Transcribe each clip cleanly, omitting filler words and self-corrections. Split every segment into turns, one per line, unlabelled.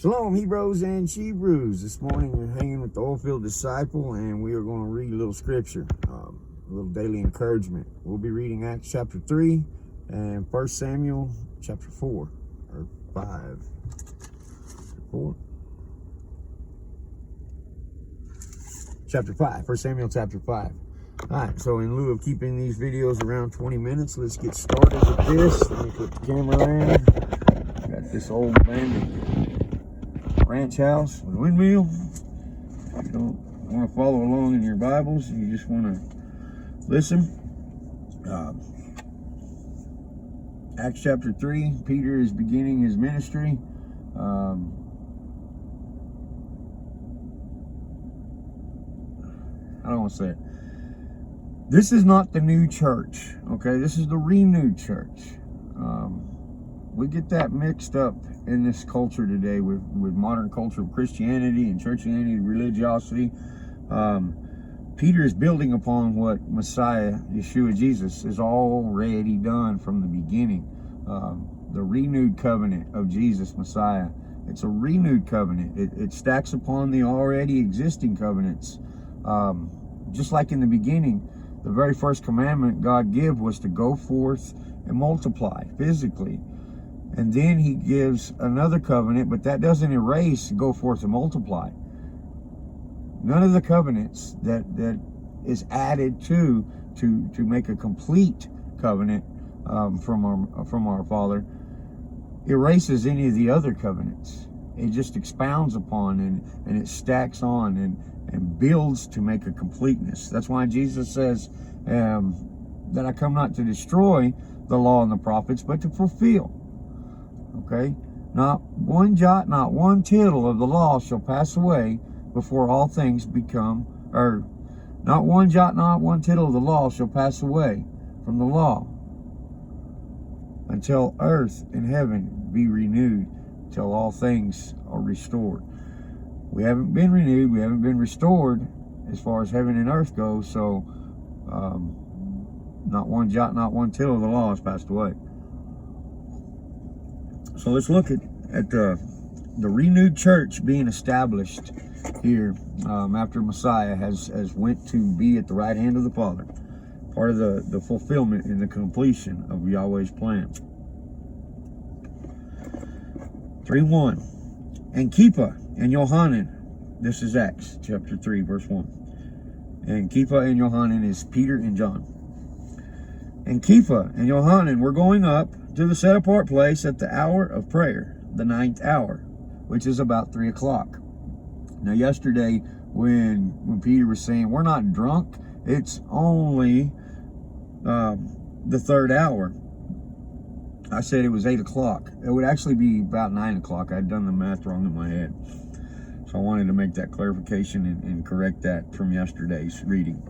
Shalom, Hebrews and Shebrews. This morning you're hanging with the oil-filled disciple, and we are going to read a little scripture, a little daily encouragement. We'll be reading Acts chapter 3 and 1 Samuel chapter 4, or 5. 4? Chapter 5, 1 Samuel chapter 5. Alright, so in lieu of keeping these videos around 20 minutes, let's get started with this. Let me put the camera in. Got this old abandoned ranch house with a windmill. If you don't want to follow along in your Bibles, you just want to listen. Acts chapter 3, Peter is beginning his ministry. I don't want to say it. This is not the new church, okay? This is the renewed church. We get that mixed up in this culture today with modern culture of Christianity and churchianity, religiosity. Peter is building upon what Messiah, Yeshua Jesus, is already done from the beginning. The renewed covenant of Jesus, Messiah. It's a renewed covenant. It stacks upon the already existing covenants. Just like in the beginning, the very first commandment God gave was to go forth and multiply physically. And then he gives another covenant, but that doesn't erase go forth and multiply. None of the covenants that is added to make a complete covenant from our Father erases any of the other covenants. It just expounds upon and it stacks on and builds to make a completeness. That's why Jesus says that I come not to destroy the law and the prophets, but to fulfill. Okay? Not one jot, not one tittle of the law shall pass away before all things become, or not one jot, not one tittle of the law shall pass away from the law until earth and heaven be renewed, till all things are restored. We haven't been renewed, we haven't been restored as far as heaven and earth go, so not one jot, not one tittle of the law has passed away. So let's look at the renewed church being established here after Messiah has went to be at the right hand of the Father. Part of the fulfillment and the completion of Yahweh's plan. 3:1. And Kepha and Yohanan, this is Acts chapter 3 verse 1. And Kepha and Yohanan is Peter and John. And Kepha and Yohanan were going up to the set apart place at the hour of prayer, the 9th hour, which is about 3 o'clock. Now yesterday when Peter was saying we're not drunk, it's only the 3rd hour, I said it was 8 o'clock. It would actually be about 9 o'clock. I'd done the math wrong in my head. So I wanted to make that clarification and correct that from yesterday's reading.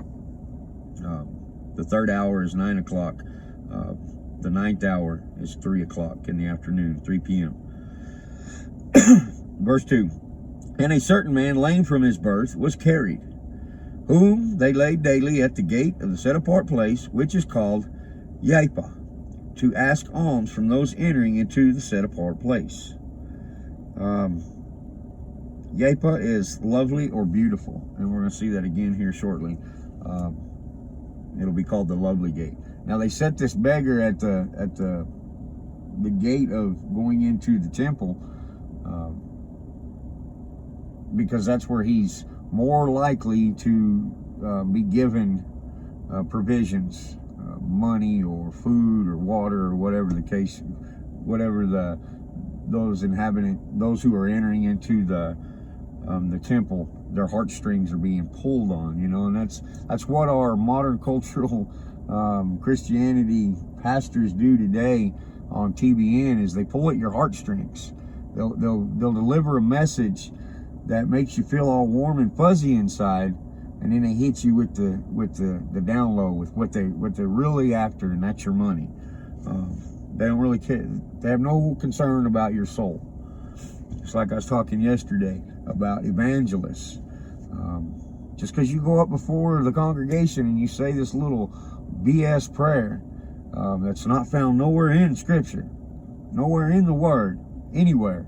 The 3rd hour is 9 o'clock. The 9th hour is 3 o'clock in the afternoon, 3 p.m. Verse 2. And a certain man lame from his birth was carried, whom they laid daily at the gate of the set apart place, which is called Joppa, to ask alms from those entering into the set apart place. Joppa is lovely or beautiful, and we're going to see that again here shortly. It'll be called the Lovely Gate. Now they set this beggar at the gate of going into the temple because that's where he's more likely to be given provisions, money or food or water or whatever the case, whatever those who are entering into the temple, their heartstrings are being pulled on, you know, and that's what our modern cultural Christianity pastors do today on TBN is they pull at your heartstrings. They'll deliver a message that makes you feel all warm and fuzzy inside, and then they hit you with the down low with what they're really after, and that's your money. They don't really care. They have no concern about your soul. It's like I was talking yesterday about evangelists. Just because you go up before the congregation and you say this little BS prayer that's not found nowhere in Scripture, nowhere in the Word, anywhere,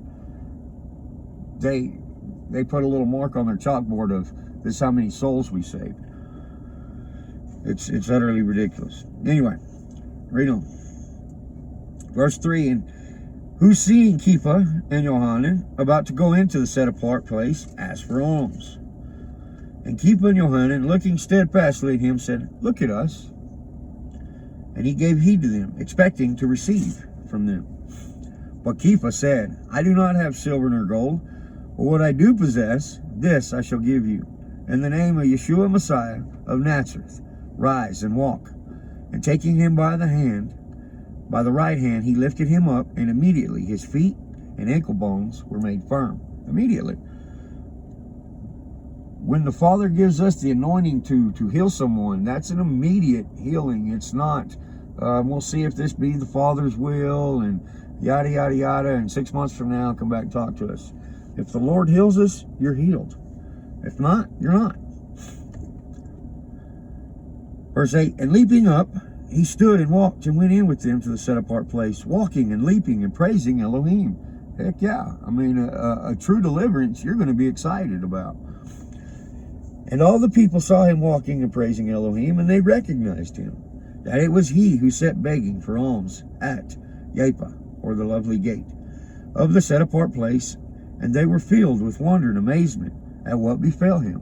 they put a little mark on their chalkboard of this is how many souls we saved. It's utterly ridiculous. Anyway, read on. Verse 3, and who seeing Kepha and Johanan about to go into the set apart place, asked for alms. And Kepha and Johanan, looking steadfastly at him, said, Look at us. And he gave heed to them, expecting to receive from them. But Kepha said, I do not have silver nor gold, but what I do possess, this I shall give you. In the name of Yeshua Messiah of Nazareth, rise and walk. And taking him by the right hand, he lifted him up, and immediately his feet and ankle bones were made firm. Immediately. When the Father gives us the anointing to heal someone, that's an immediate healing. It's not, we'll see if this be the Father's will, and yada, yada, yada, and 6 months from now, come back and talk to us. If the Lord heals us, you're healed. If not, you're not. Verse 8, and leaping up, he stood and walked and went in with them to the set-apart place, walking and leaping and praising Elohim. Heck yeah. I mean, a true deliverance you're going to be excited about. And all the people saw him walking and praising Elohim, and they recognized him, that it was he who sat begging for alms at Yapa, or the lovely gate, of the set-apart place, and they were filled with wonder and amazement at what befell him.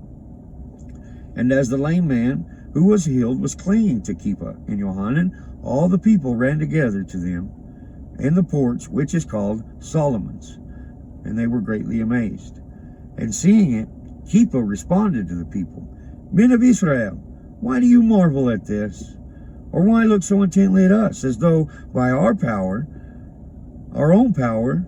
And as the lame man who was healed was clinging to Kepha and Johanan, all the people ran together to them in the porch which is called Solomon's, and they were greatly amazed. And seeing it, Kepha responded to the people, Men of Israel, why do you marvel at this? Or why look so intently at us, as though by our power, our own power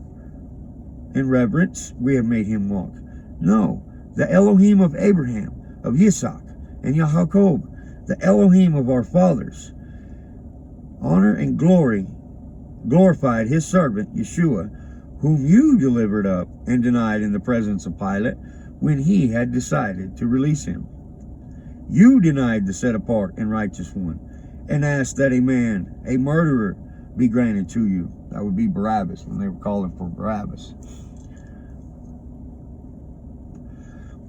and reverence, we have made him walk? No, the Elohim of Abraham, of Isaac, and Yaakov, the Elohim of our fathers, honor and glorified his servant Yeshua, whom you delivered up and denied in the presence of Pilate when he had decided to release him. You denied the set apart and righteous one, and asked that a man, a murderer, be granted to you. That would be Barabbas, when they were calling for Barabbas.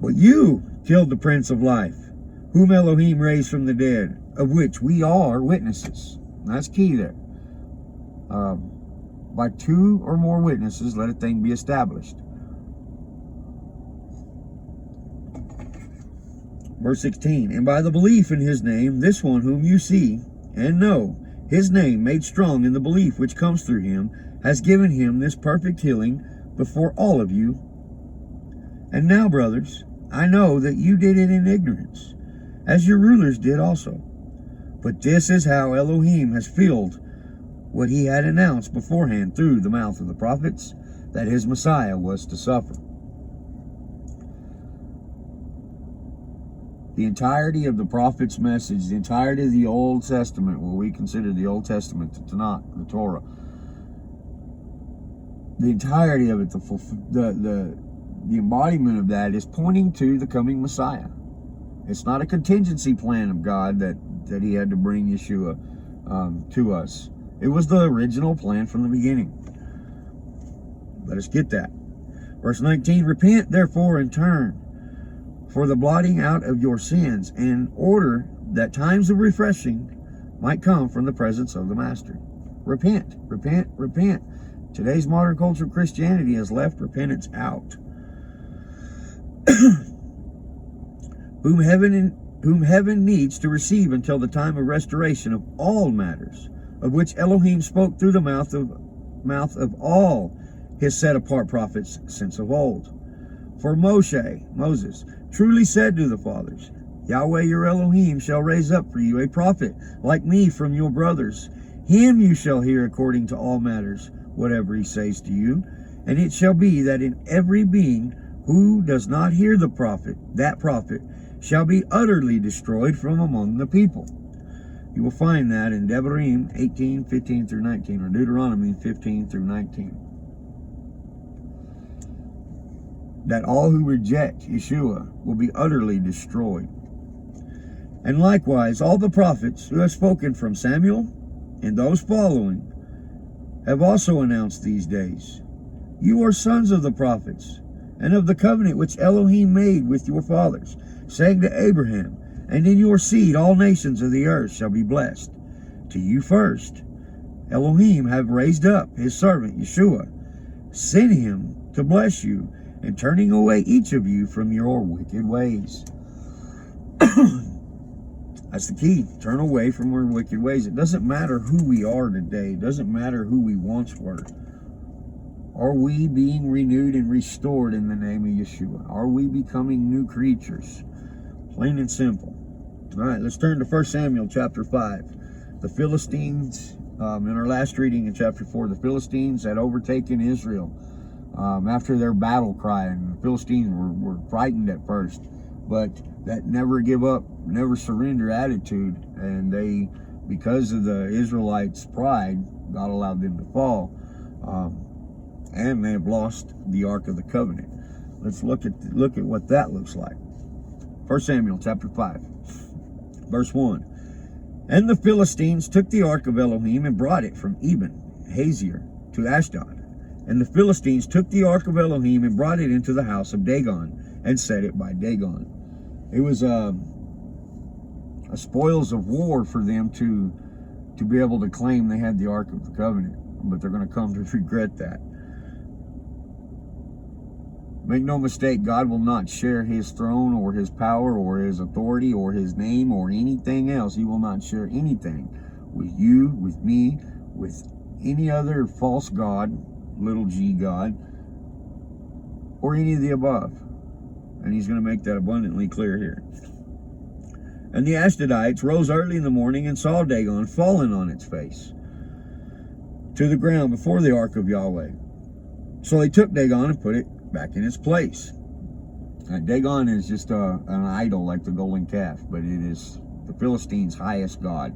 But you killed the Prince of Life, whom Elohim raised from the dead, of which we are witnesses. That's key there. By 2 or more witnesses, let a thing be established. Verse 16, and by the belief in his name, this one whom you see and know, his name made strong in the belief which comes through him, has given him this perfect healing before all of you. And now, brothers, I know that you did it in ignorance, as your rulers did also. But this is how Elohim has filled what he had announced beforehand through the mouth of the prophets, that his Messiah was to suffer. The entirety of the prophet's message, the entirety of the Old Testament, what we consider the Old Testament, the Tanakh, the Torah, the entirety of it, the embodiment of that is pointing to the coming Messiah. It's not a contingency plan of God that he had to bring Yeshua to us. It was the original plan from the beginning. Let us get that. Verse 19, repent therefore and turn for the blotting out of your sins, in order that times of refreshing might come from the presence of the Master. Repent, repent, repent. Today's modern culture of Christianity has left repentance out. whom heaven needs to receive until the time of restoration of all matters, of which Elohim spoke through the mouth of all his set-apart prophets since of old. For Moses, truly said to the fathers, Yahweh your Elohim shall raise up for you a prophet like me from your brothers. Him you shall hear according to all matters, whatever he says to you. And it shall be that in every being who does not hear the prophet, that prophet shall be utterly destroyed from among the people. You will find that in Devarim 18, 15 through 19, or Deuteronomy 15 through 19. That all who reject Yeshua will be utterly destroyed. And likewise, all the prophets who have spoken from Samuel and those following have also announced these days. You are sons of the prophets and of the covenant which Elohim made with your fathers, saying to Abraham, and in your seed all nations of the earth shall be blessed. To you first Elohim have raised up his servant Yeshua, sending him to bless you, and turning away each of you from your wicked ways. That's the key. Turn away from our wicked ways. It doesn't matter who we are today. It doesn't matter who we once were. Are we being renewed and restored in the name of Yeshua? Are we becoming new creatures? Plain and simple. All right, let's turn to 1 Samuel chapter 5. The Philistines, in our last reading in chapter 4, the Philistines had overtaken Israel after their battle cry. And the Philistines were frightened at first, but that never give up, never surrender attitude, and they, because of the Israelites' pride, God allowed them to fall, and they have lost the Ark of the Covenant. Let's look at what that looks like. 1 Samuel chapter 5, verse 1. And the Philistines took the Ark of Elohim and brought it from Eben Hazer to Ashdod. And the Philistines took the Ark of Elohim and brought it into the house of Dagon and set it by Dagon. It was a spoils of war for them to be able to claim they had the Ark of the Covenant, but they're going to come to regret that. Make no mistake, God will not share his throne or his power or his authority or his name or anything else. He will not share anything with you, with me, with any other false god, little g god, or any of the above. And he's going to make that abundantly clear here. And the Ashdodites rose early in the morning and saw Dagon fallen on its face to the ground before the Ark of Yahweh. So they took Dagon and put it back in its place. Dagon is just an idol like the golden calf, but it is the Philistines' highest god,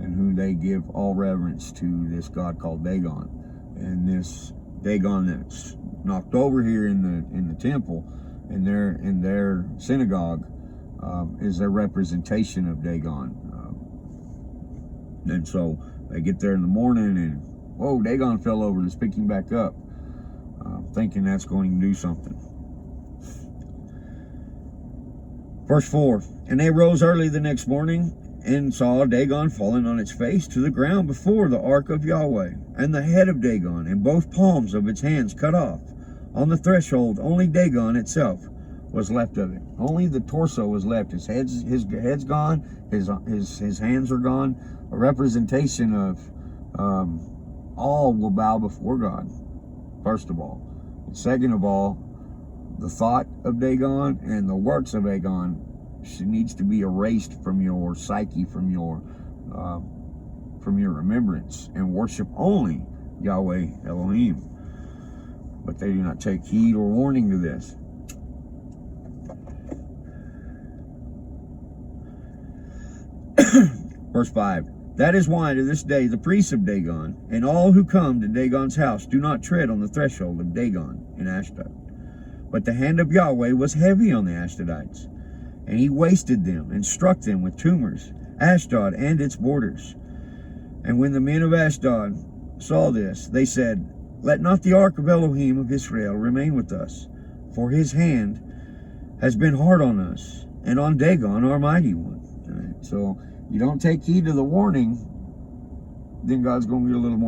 and who they give all reverence to, this god called Dagon. And this Dagon that's knocked over here in the temple, in their synagogue, is their representation of Dagon. And so they get there in the morning and, whoa, Dagon fell over. Let's pick him back up, thinking that's going to do something. Verse 4, and they rose early the next morning and saw Dagon fallen on its face to the ground before the Ark of Yahweh, and the head of Dagon and both palms of its hands cut off. On the threshold, only Dagon itself was left of it. Only the torso was left. His head's gone. His hands are gone. A representation of all will bow before God, first of all. And second of all, the thought of Dagon and the works of Dagon needs to be erased from your psyche, from your remembrance, and worship only Yahweh Elohim. But they do not take heed or warning to this. Verse 5, that is why to this day the priests of Dagon and all who come to Dagon's house do not tread on the threshold of Dagon in Ashdod. But the hand of Yahweh was heavy on the Ashdodites, and he wasted them and struck them with tumors, Ashdod and its borders. And when the men of Ashdod saw this, they said, let not the Ark of Elohim of Israel remain with us, for his hand has been hard on us, and on Dagon our mighty one. All right, so you don't take heed to the warning, then God's going to be a little more